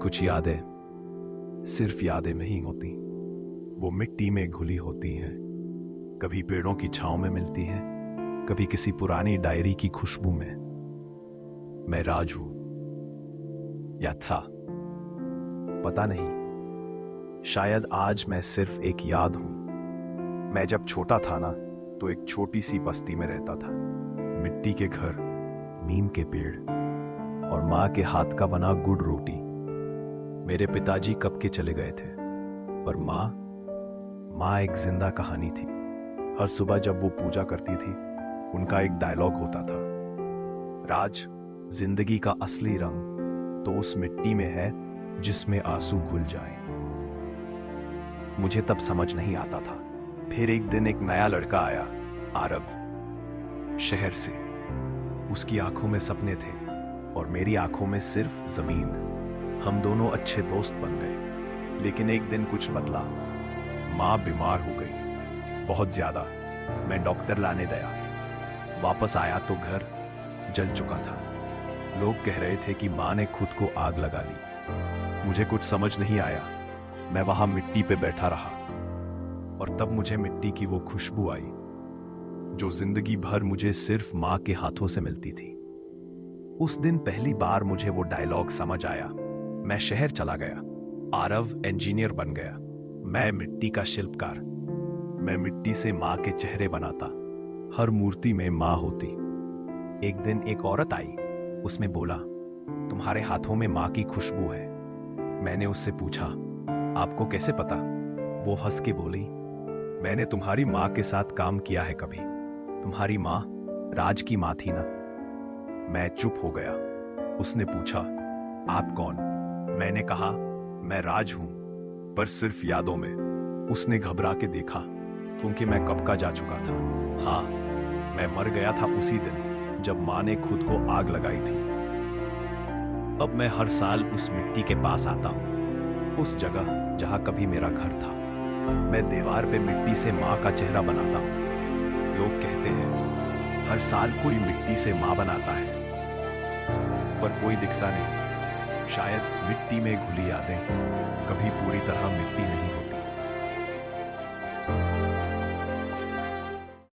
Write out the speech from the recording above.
कुछ यादें सिर्फ यादें नहीं होती, वो मिट्टी में घुली होती हैं। कभी पेड़ों की छांव में मिलती हैं, कभी किसी पुरानी डायरी की खुशबू में। मैं राज हूं या था, पता नहीं। शायद आज मैं सिर्फ एक याद हूं। मैं जब छोटा था ना, तो एक छोटी सी बस्ती में रहता था। मिट्टी के घर, नीम के पेड़ और माँ के हाथ का बना गुड़ रोटी। मेरे पिताजी कब के चले गए थे, पर माँ एक जिंदा कहानी थी। हर सुबह जब वो पूजा करती थी, उनका एक डायलॉग होता था, राज, जिंदगी का असली रंग तो उस मिट्टी में है जिसमें आंसू घुल जाए। मुझे तब समझ नहीं आता था। फिर एक दिन एक नया लड़का आया, आरव, शहर से। उसकी आंखों में सपने थे और मेरी आंखों में सिर्फ जमीन। हम दोनों अच्छे दोस्त बन गए, लेकिन एक दिन कुछ बदला। माँ बीमार हो गई, बहुत ज्यादा। मैं डॉक्टर लाने गया। वापस आया तो घर जल चुका था। लोग कह रहे थे कि माँ ने खुद को आग लगा ली। मुझे कुछ समझ नहीं आया। मैं वहां मिट्टी पे बैठा रहा और तब मुझे मिट्टी की वो खुशबू आई जो जिंदगी भर मुझे सिर्फ माँ के हाथों से मिलती थी। उस दिन पहली बार मुझे वो डायलॉग समझ आया। मैं शहर चला गया। आरव इंजीनियर बन गया, मैं मिट्टी का शिल्पकार। मैं मिट्टी से माँ के चेहरे बनाता। हर मूर्ति में माँ होती। एक दिन एक औरत आई, उसने बोला, तुम्हारे हाथों में माँ की खुशबू है। मैंने उससे पूछा, आपको कैसे पता? वो हंस के बोली, मैंने तुम्हारी माँ के साथ काम किया है कभी। तुम्हारी माँ राज की माँ थी ना। मैं चुप हो गया। उसने पूछा, आप कौन? मैंने कहा, मैं राज हूं, पर सिर्फ यादों में। उसने घबरा के देखा, क्योंकि मैं कब का जा चुका था। हाँ, मैं मर गया था उसी दिन जब माँ ने खुद को आग लगाई थी। अब मैं हर साल उस मिट्टी के पास आता हूँ, उस जगह जहाँ कभी मेरा घर था। मैं दीवार पे मिट्टी से माँ का चेहरा बनाता हूँ। लोग कहते हैं हर साल कोई मिट्टी से माँ बनाता है, पर कोई दिखता नहीं। शायद मिट्टी में घुली यादें कभी पूरी तरह मिट्टी नहीं होती।